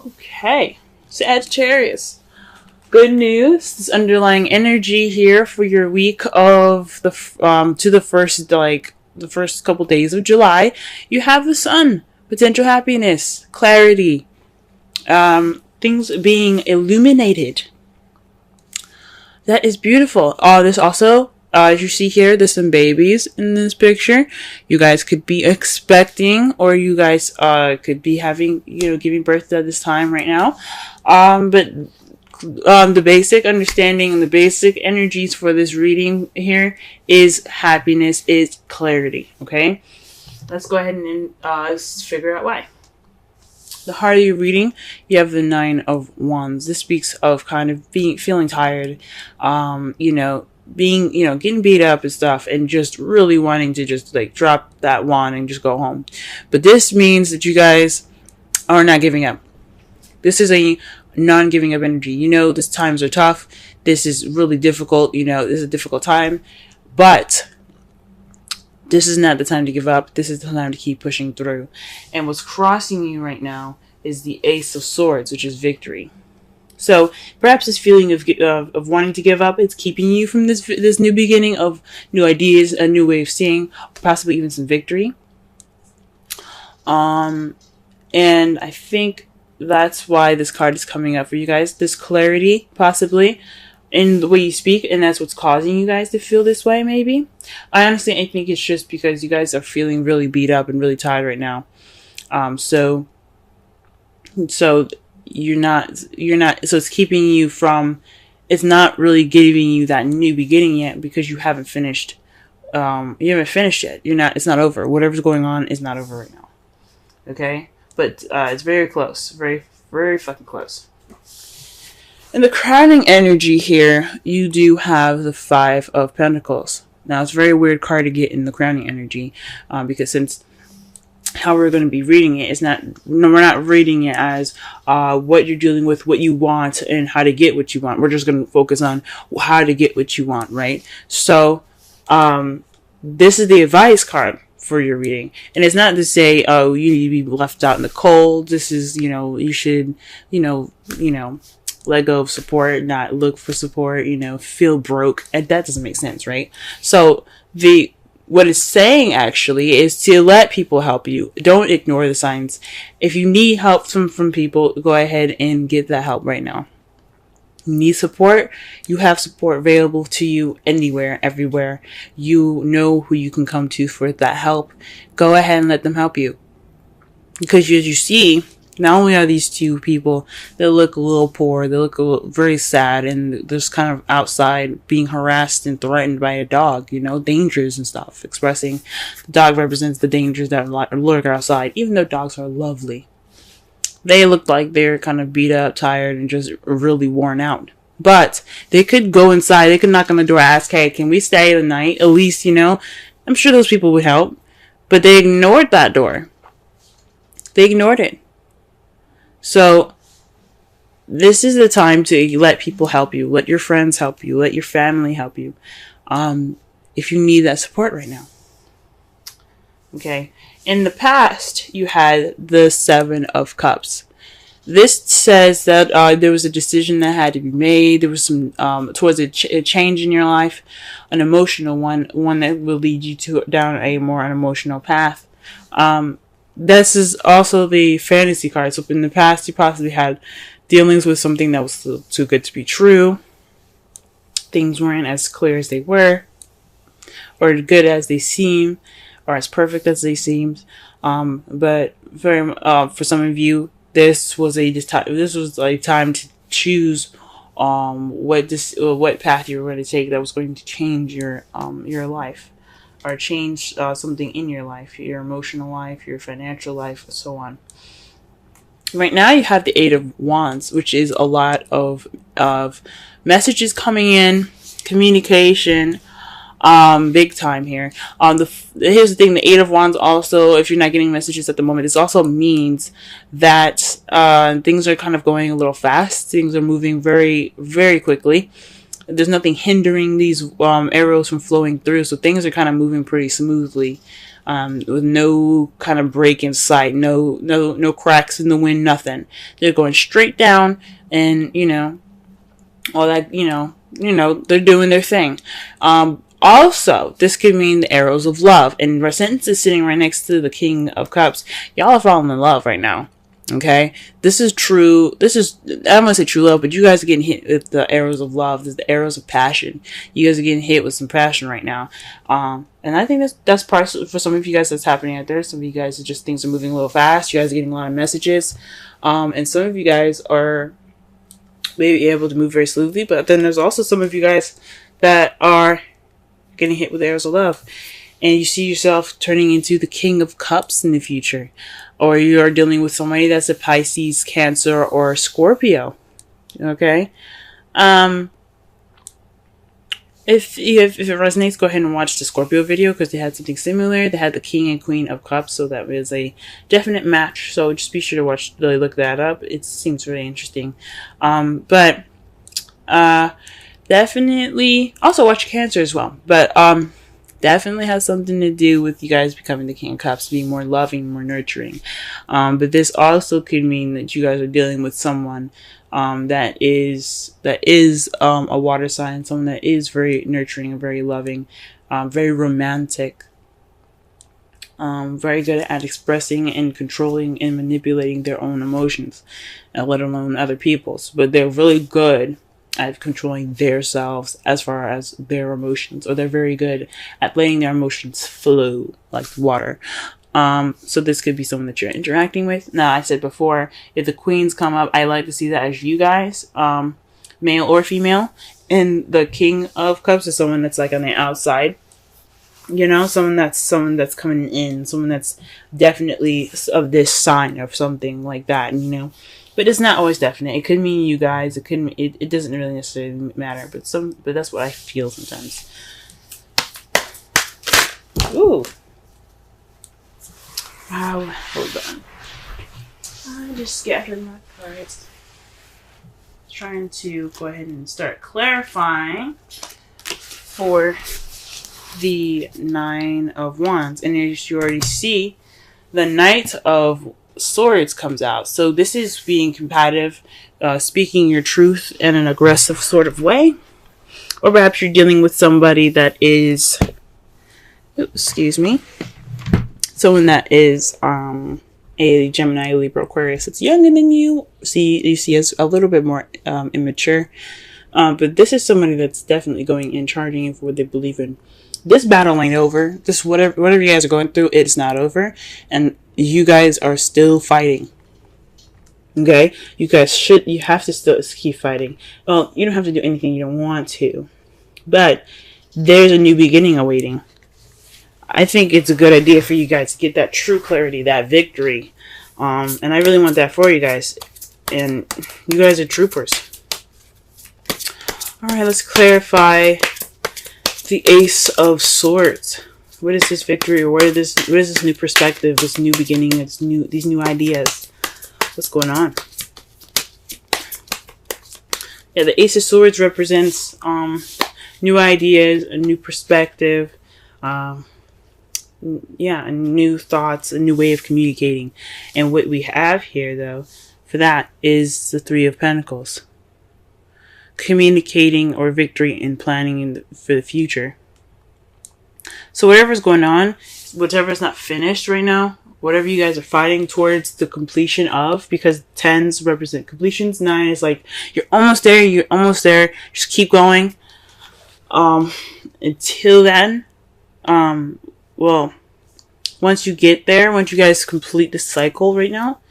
Okay, Sagittarius. Good news. This underlying energy here for your week of the to the first couple days of July. You have the Sun, potential happiness, clarity, things being illuminated. That is beautiful. This also, as you see here, there's some babies in this picture. You guys could be expecting, or you guys could be having, giving birth at this time right now. But the basic understanding and the basic energies for this reading here is happiness, is clarity. Okay, let's go ahead and figure out why. The heart of your reading, you have the Nine of Wands. This speaks of kind of feeling tired, getting beat up and stuff, and just really wanting to just like drop that wand and just go home. But this means that you guys are not giving up. This is a non-giving up energy. These times are tough. This is really difficult. This is a difficult time, but this is not the time to give up. This is the time to keep pushing through. And what's crossing you right now is the Ace of Swords, which is victory. So perhaps this feeling of wanting to give up, it's keeping you from this new beginning of new ideas, a new way of seeing, possibly even some victory. And I think that's why this card is coming up for you guys. This clarity, possibly, in the way you speak, and that's what's causing you guys to feel this way, maybe. I think it's just because you guys are feeling really beat up and really tired right now. So you're not, so it's keeping you from, it's not really giving you that new beginning yet because you haven't finished, yet. It's not over. Whatever's going on is not over right now. Okay? But it's very close. Very, very fucking close. In the crowning energy here, you do have the Five of Pentacles. Now, it's a very weird card to get in the crowning energy, because since how we're going to be reading it is we're not reading it as what you're dealing with, what you want, and how to get what you want. We're just going to focus on how to get what you want, right? So, this is the advice card for your reading, and it's not to say, oh, you need to be left out in the cold. This is, you should, let go of support, not look for support, feel broke, and that doesn't make sense, right? So what it's saying actually is to let people help you. Don't ignore the signs. If you need help from people, go ahead and get that help right now. You need support, you have support available to you anywhere, everywhere. You know who you can come to for that help. Go ahead and let them help you. Because as you see, not only are these two people that look a little poor, they look very sad, and they're just kind of outside being harassed and threatened by a dog, dangers and stuff. Expressing the dog represents the dangers that lurk outside, even though dogs are lovely. They look like they're kind of beat up, tired, and just really worn out. But they could go inside, they could knock on the door, ask, hey, can we stay the night? At least, I'm sure those people would help. But they ignored that door. They ignored it. So, this is the time to let people help you. Let your friends help you. Let your family help you. If you need that support right now. Okay. In the past, you had the Seven of Cups. This says that there was a decision that had to be made. There was some towards a change in your life, an emotional one that will lead you down a more emotional path. This is also the fantasy card. So in the past, you possibly had dealings with something that was too good to be true. Things weren't as clear as they were, or good as they seem, or as perfect as they seemed. But for some of you, this was a time to choose what path you were going to take that was going to change your life. Or change something in your life, your emotional life, your financial life, and so on. Right now, you have the Eight of Wands, which is a lot of messages coming in, communication, big time here. Here's the thing: the Eight of Wands also, if you're not getting messages at the moment, this also means that things are kind of going a little fast. Things are moving very, very quickly. There's nothing hindering these arrows from flowing through, so things are kind of moving pretty smoothly. with no kind of break in sight, no cracks in the wind, nothing. They're going straight down, and all that, they're doing their thing. Also, this could mean the arrows of love, and since it's sitting right next to the King of Cups, y'all are falling in love right now. Okay, this is true. I don't want to say true love, but you guys are getting hit with the arrows of love. There's the arrows of passion. You guys are getting hit with some passion right now. And I think that's part for some of you guys that's happening out there. Some of you guys are just, things are moving a little fast. You guys are getting a lot of messages. And some of you guys are maybe able to move very smoothly, but then there's also some of you guys that are getting hit with arrows of love. And you see yourself turning into the King of Cups in the future. Or you are dealing with somebody that's a Pisces, Cancer, or Scorpio. Okay? If it resonates, go ahead and watch the Scorpio video, because they had something similar. They had the King and Queen of Cups, so that was a definite match. So just be sure to really look that up. It seems really interesting. But definitely also watch Cancer as well. But definitely has something to do with you guys becoming the King of Cups, being more loving, more nurturing. But this also could mean that you guys are dealing with someone that is a water sign, someone that is very nurturing and very loving, very romantic, very good at expressing and controlling and manipulating their own emotions, let alone other people's. But they're really good at controlling themselves as far as their emotions, or they're very good at letting their emotions flow like water. So this could be someone that you're interacting with. Now, I said before, if the queens come up, I like to see that as you guys, male or female. And the King of Cups is someone that's like on the outside, someone that's coming in, someone that's definitely of this sign or something like that, But it's not always definite. It could mean you guys. It could. It doesn't really necessarily matter. But that's what I feel sometimes. Ooh. Wow. Hold on. I just scattered my cards. Trying to go ahead and start clarifying for the Nine of Wands, and as you already see, the Knight of Swords comes out. So this is being combative, speaking your truth in an aggressive sort of way, or perhaps you're dealing with somebody that is, someone that is a Gemini, Libra, Aquarius. It's younger than you. You see as a little bit more immature, but this is somebody that's definitely going in, charging in for what they believe in. This battle ain't over. This whatever you guys are going through, it's not over, and you guys are still fighting. Okay, you have to still keep fighting. Well, you don't have to do anything you don't want to, but there's a new beginning awaiting. I think it's a good idea for you guys to get that true clarity, that victory, and I really want that for you guys. And you guys are troopers. All right, let's clarify the Ace of Swords. What is this victory, or what is this new perspective, this new beginning, these new ideas? What's going on? Yeah, the Ace of Swords represents new ideas, a new perspective, new thoughts, a new way of communicating. And what we have here, though, for that is the Three of Pentacles. Communicating or victory and planning for the future. So whatever's going on, whatever's not finished right now, whatever you guys are fighting towards the completion of, because 10s represent completions, 9 is like, you're almost there, just keep going. Until then, well, once you get there, once you guys complete the cycle right now,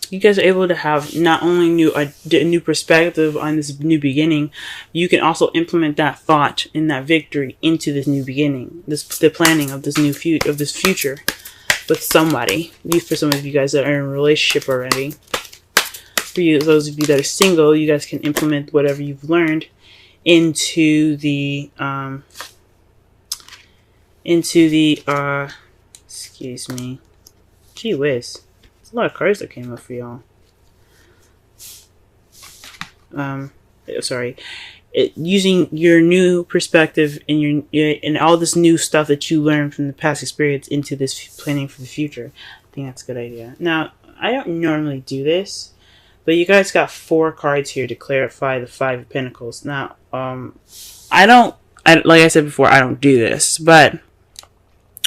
you guys are able to have not only a new perspective on this new beginning, you can also implement that thought and that victory into this new beginning, the planning of this future with somebody. For some of you guys that are in a relationship already, for you, those of you that are single, you guys can implement whatever you've learned into the excuse me, gee whiz. There's a lot of cards that came up for y'all. Sorry. using your new perspective and and all this new stuff that you learned from the past experience into this planning for the future. I think that's a good idea. Now, I don't normally do this, but you guys got 4 cards here to clarify the 5 of Pentacles. Now, like I said before, I don't do this, but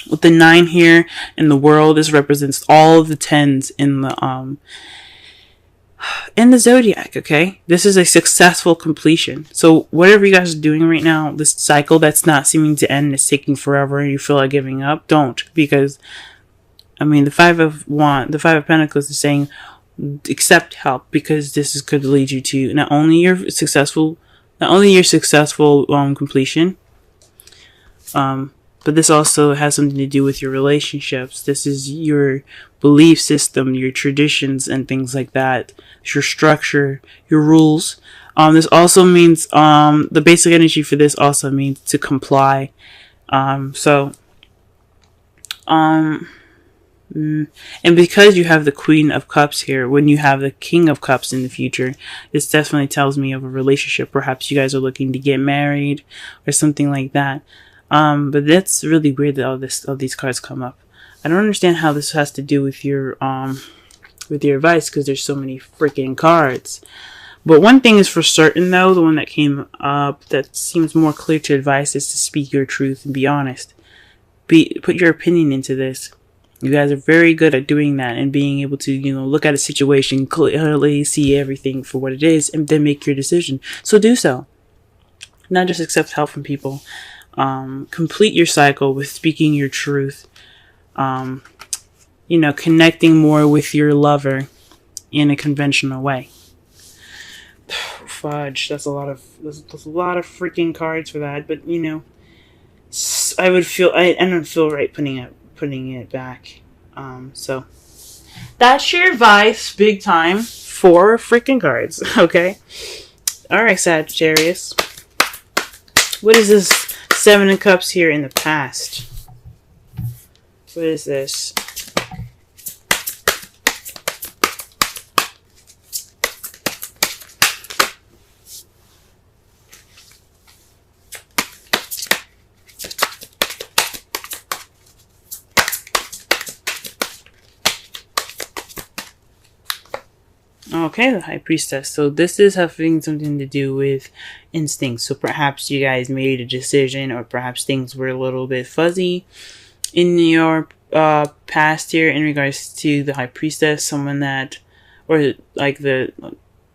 with the 9 here in the world, this represents all of the 10s in the zodiac. Okay, this is a successful completion. So whatever you guys are doing right now, this cycle that's not seeming to end, is taking forever, and you feel like giving up, don't, because I mean the 5 of Pentacles is saying accept help, because this could lead you to not only your successful completion, but this also has something to do with your relationships. This is your belief system, your traditions, and things like that. Your structure, your rules. This also means the basic energy for this also means to comply. And because you have the Queen of Cups here, when you have the King of Cups in the future, this definitely tells me of a relationship. Perhaps you guys are looking to get married or something like that. But that's really weird that all these cards come up. I don't understand how this has to do with your advice, because there's so many freaking cards. But one thing is for certain, though, the one that came up that seems more clear to advice is to speak your truth and be honest. Put your opinion into this. You guys are very good at doing that and being able to, look at a situation clearly, see everything for what it is, and then make your decision. So do so. Not just accept help from people. Complete your cycle with speaking your truth. Connecting more with your lover in a conventional way. Fudge, that's a lot of freaking cards for that. But I don't feel right putting it back. So that's your advice, big time, 4 freaking cards. Okay. All right, Sagittarius. What is this 7 of Cups here in the past? What is this? Okay, the High Priestess. So this is having something to do with instincts. So perhaps you guys made a decision, or perhaps things were a little bit fuzzy in your past here in regards to the High Priestess. Someone that, or like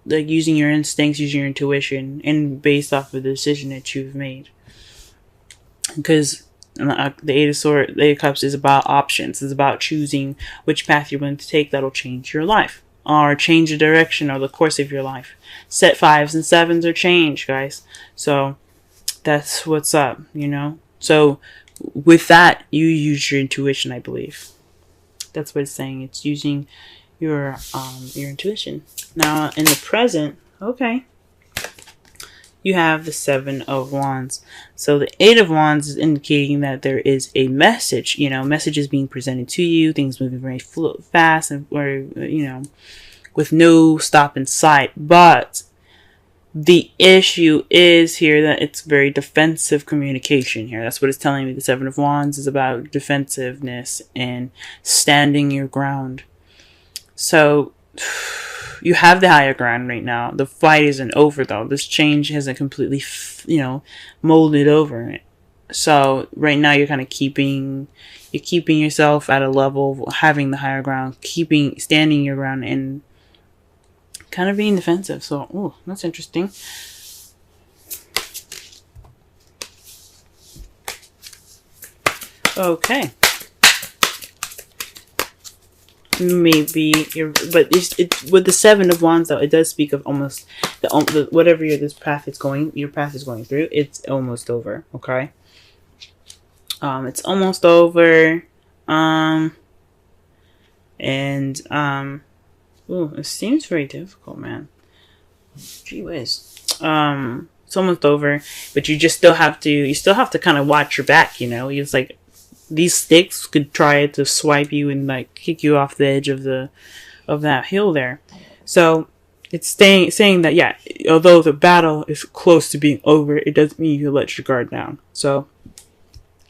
using your instincts, using your intuition, and based off of the decision that you've made. Because the Eight of Cups is about options. It's about choosing which path you're going to take that'll change your life, or change the direction or the course of your life. Set 5s and 7s are change, guys. So that's what's up, So with that, you use your intuition, I believe. That's what it's saying. It's using your intuition. Now in the present, okay, you have the 7 of Wands. So the 8 of Wands is indicating that there is a message, messages being presented to you, things moving very fast, and with no stop in sight. But the issue is here that it's very defensive communication here. That's what it's telling me. The 7 of Wands is about defensiveness and standing your ground. So you have the higher ground right now. The fight isn't over, though. This change hasn't completely, molded over. So right now you're kind of keeping yourself at a level of having the higher ground, standing your ground, and kind of being defensive. So, that's interesting. Okay. Maybe but it's with the 7 of Wands, though, it does speak of almost whatever your path is going through. It's almost over. Okay. It's almost over. It seems very difficult, man. Gee whiz. It's almost over, but you still have to kind of watch your back, It's like these sticks could try to swipe you and kick you off the edge of that hill there. So it's saying that, yeah, although the battle is close to being over, it doesn't mean you let your guard down. So,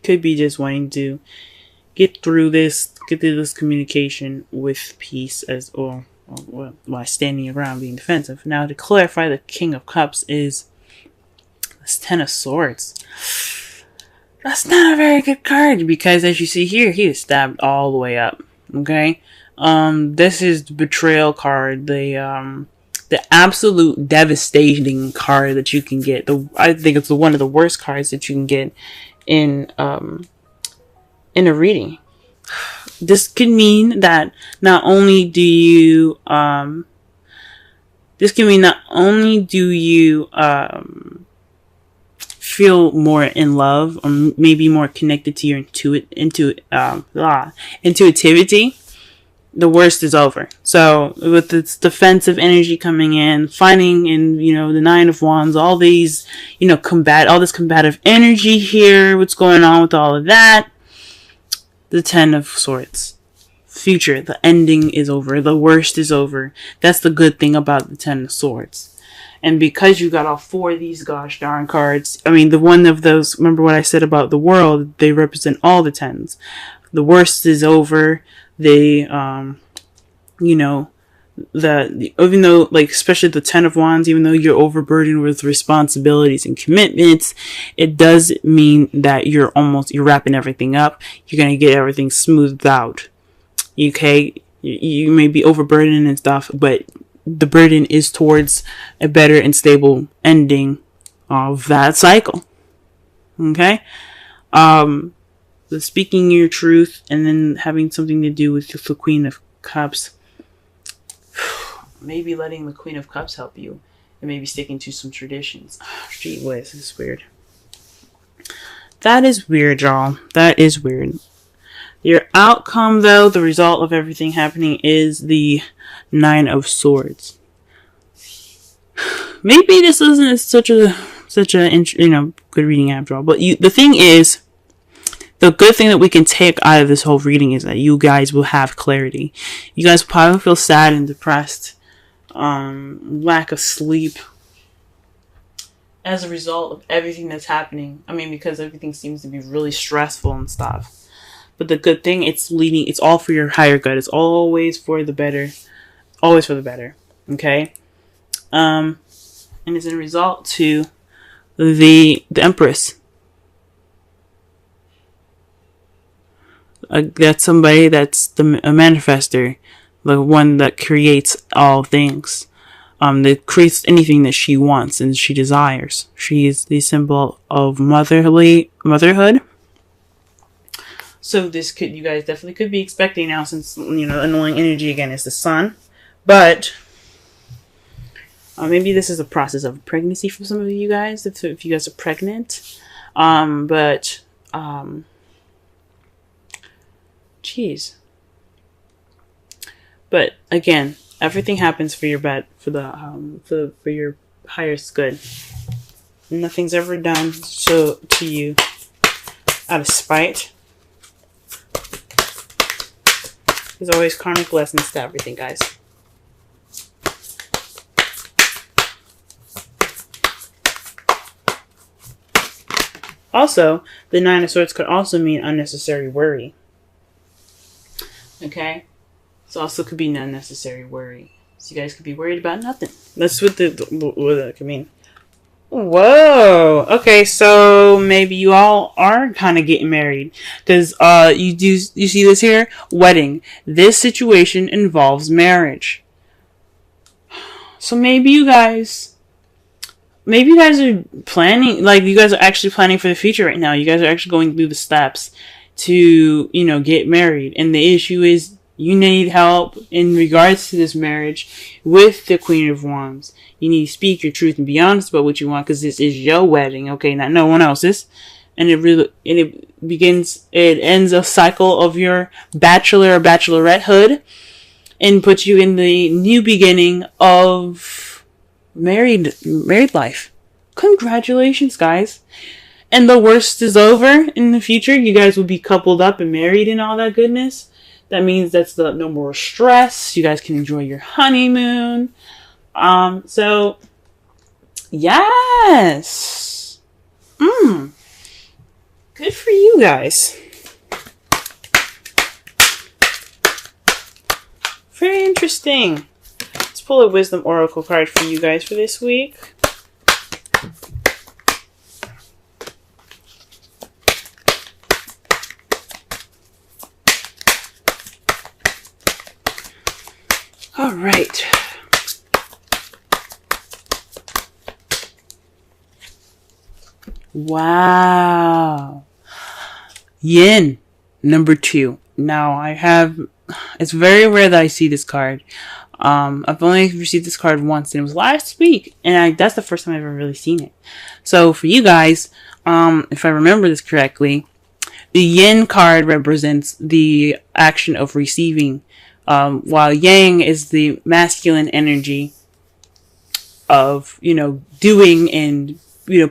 could be just wanting to get through this communication with peace as or while standing around being defensive. Now, to clarify, the King of Cups is this Ten of Swords. That's not a very good card because, as you see here, he is stabbed all the way up. Okay, this is the betrayal card. The absolute devastating card that you can get. I think it's one of the worst cards that you can get in a reading. This could mean that not only do you feel more in love, or maybe more connected to your intuitivity, the worst is over. So with this defensive energy coming in, finding in, the Nine of Wands, all these, all this combative energy here, what's going on with all of that, the Ten of Swords. Future, the ending is over. The worst is over. That's the good thing about the Ten of Swords. And because you got all four of these gosh darn cards, the one of those, remember what I said about the world, they represent all the tens. The worst is over. They, even though, especially the Ten of Wands, even though you're overburdened with responsibilities and commitments, it does mean that you're wrapping everything up. You're going to get everything smoothed out. Okay? You may be overburdened and stuff, but the burden is towards a better and stable ending of that cycle. Okay? The speaking your truth and then having something to do with the Queen of Cups. Maybe letting the Queen of Cups help you. And maybe sticking to some traditions. Oh, gee whiz, this is weird. That is weird, y'all. That is weird. Your outcome, though, the result of everything happening is the Nine of Swords. Maybe this isn't such a good reading after all. But the thing is, the good thing that we can take out of this whole reading is that you guys will have clarity. You guys will probably feel sad and depressed, lack of sleep, as a result of everything that's happening. Because everything seems to be really stressful and stuff. But the good thing, it's all for your higher good. It's always for the better. Always for the better. Okay? And it's a result to the Empress. That's somebody that's a manifester. The one that creates all things. That creates anything that she wants and she desires. She is the symbol of motherhood. So you guys definitely could be expecting now, since, annoying energy again is the Sun. But maybe this is a process of pregnancy for some of you guys, if you guys are pregnant. Jeez. But again, everything happens for your for your highest good. Nothing's ever done to you out of spite. There's always karmic lessons to everything, guys. Also, the Nine of Swords could also mean unnecessary worry. Okay? It also could be unnecessary worry. So you guys could be worried about nothing. That's what that could mean. Whoa. Okay, so maybe you all are kind of getting married. Because you see this here? Wedding. This situation involves marriage. So maybe you guys are planning, you guys are actually planning for the future right now. You guys are actually going through the steps to, get married. And the issue is you need help in regards to this marriage with the Queen of Wands. You need to speak your truth and be honest about what you want, because this is your wedding, okay, not no one else's. And it ends a cycle of your bachelor or bachelorettehood and puts you in the new beginning of married life. Congratulations, guys. And the worst is over. In the future, you guys will be coupled up and married and all that goodness. That means no more stress. You guys can enjoy your honeymoon. So yes. Good for you guys. Very interesting. Let's pull a wisdom oracle card for you guys for this week. All right. Wow. Yin, number 2. Now, it's very rare that I see this card. I've only received this card once, and it was last week, and that's the first time I've ever really seen it. So, for you guys, if I remember this correctly, the Yin card represents the action of receiving, while Yang is the masculine energy of, doing and,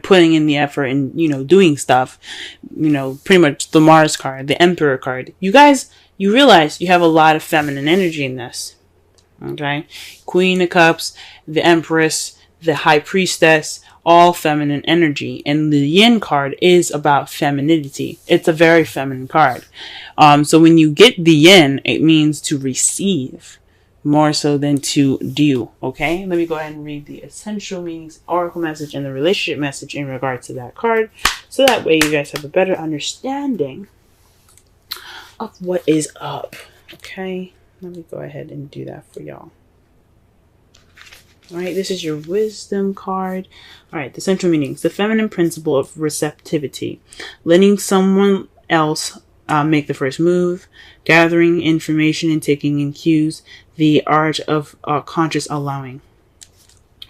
putting in the effort and, doing stuff. Pretty much the Mars card, the Emperor card. You guys, you realize you have a lot of feminine energy in this. Okay? Queen of Cups, the Empress, the High Priestess, all feminine energy. And the Yin card is about femininity. It's a very feminine card. So when you get the Yin, it means to receive more so than to do. Okay? Let me go ahead and read the essential meanings, oracle message, and the relationship message in regards to that card. So that way you guys have a better understanding of what is up. Okay? Let me go ahead and do that for y'all. Alright, this is your wisdom card. Alright, the central meanings. The feminine principle of receptivity. Letting someone else make the first move. Gathering information and taking in cues. The art of conscious allowing.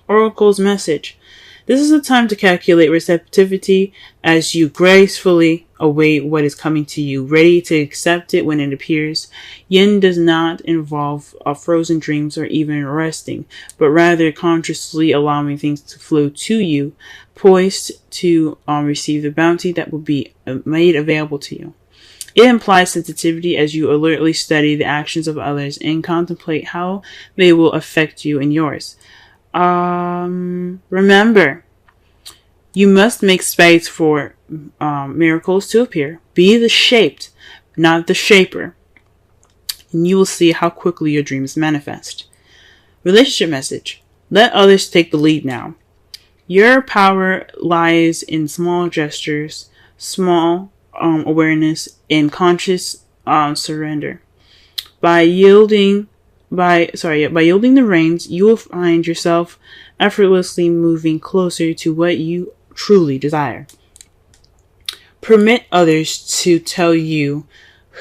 Oracle's message. This is a time to calculate receptivity as you gracefully await what is coming to you, ready to accept it when it appears. Yin does not involve frozen dreams or even resting, but rather consciously allowing things to flow to you, poised to receive the bounty that will be made available to you. It implies sensitivity as you alertly study the actions of others and contemplate how they will affect you and yours. Remember, you must make space for miracles to appear. Be the shaped, not the shaper. And you will see how quickly your dreams manifest. Relationship message. Let others take the lead now. Your power lies in small gestures, small awareness, and conscious surrender. By yielding the reins, you will find yourself effortlessly moving closer to what you truly desire. Permit others to tell you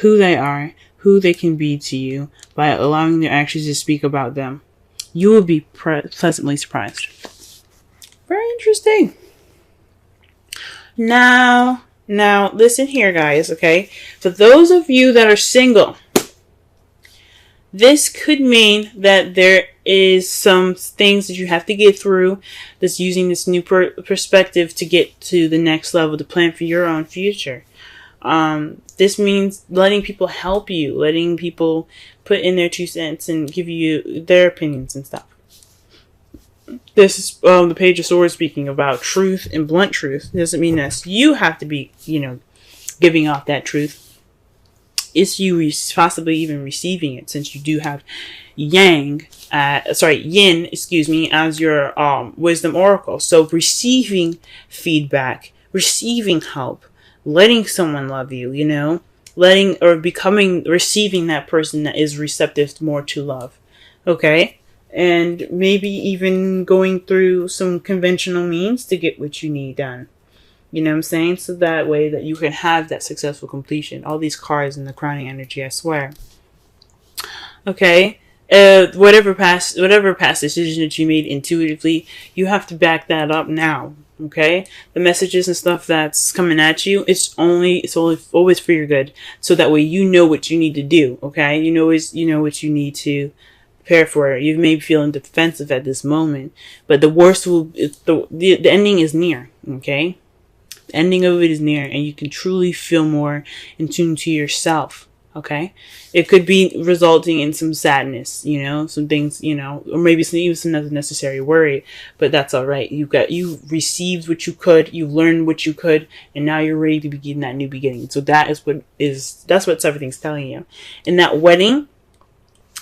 who they are, who they can be to you, by allowing their actions to speak about them. You will be pleasantly surprised. Very interesting. Now, listen here, guys, okay? For those of you that are single, this could mean that there is some things that you have to get through, that's using this new perspective to get to the next level, to plan for your own future. This means letting people help you, letting people put in their 2 cents and give you their opinions and stuff. This is the Page of Swords speaking about truth and blunt truth. It doesn't mean that you have to be, giving off that truth. It's you possibly even receiving it, since you do have Yin, as your wisdom oracle. So receiving feedback, receiving help, letting someone love you, receiving that person that is receptive more to love. Okay? And maybe even going through some conventional means to get what you need done. You know what I'm saying? So that way that you can have that successful completion. All these cards in the crowning energy, I swear. Okay? Whatever past decision that you made intuitively, you have to back that up now. Okay? The messages and stuff that's coming at you, it's always for your good. So that way you know what you need to do. Okay? You know what you need to prepare for. You may be feeling defensive at this moment, but the worst the ending is near. Okay? The ending of it is near, and you can truly feel more in tune to yourself. Okay, it could be resulting in some sadness, you know, some things, you know, or maybe even some unnecessary worry, but that's all right. You received what you could, you learned what you could, and now you're ready to begin that new beginning. So that's what everything's telling you. In that wedding,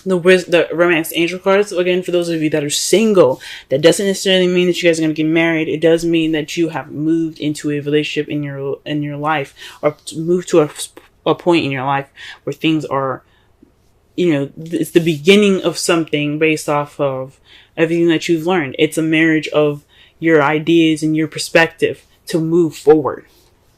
the romance angel cards, again, for those of you that are single, that doesn't necessarily mean that you guys are going to get married. It does mean that you have moved into a relationship in your life, or moved to a point in your life where things are, you know, it's the beginning of something based off of everything that you've learned. It's a marriage of your ideas and your perspective to move forward.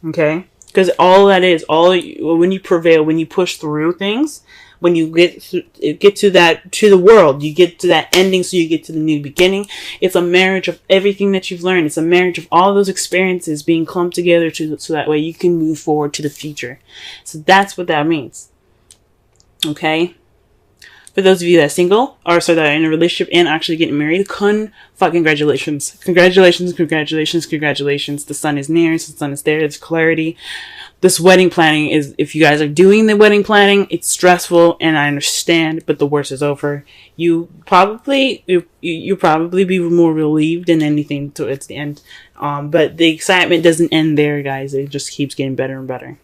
Okay, because all that is, when you prevail, when you push through things, when you get to the world, you get to that ending, so you get to the new beginning. It's a marriage of everything that you've learned. It's a marriage of all those experiences being clumped together so that way you can move forward to the future. So that's what that means. Okay? For those of you that are single, or so that are in a relationship and actually getting married, congratulations. Congratulations, congratulations, congratulations. The sun is near, the sun is there, there's clarity. This wedding planning is, if you guys are doing the wedding planning, it's stressful, and I understand, but the worst is over. You probably be more relieved than anything towards the end. But the excitement doesn't end there, guys. It just keeps getting better and better.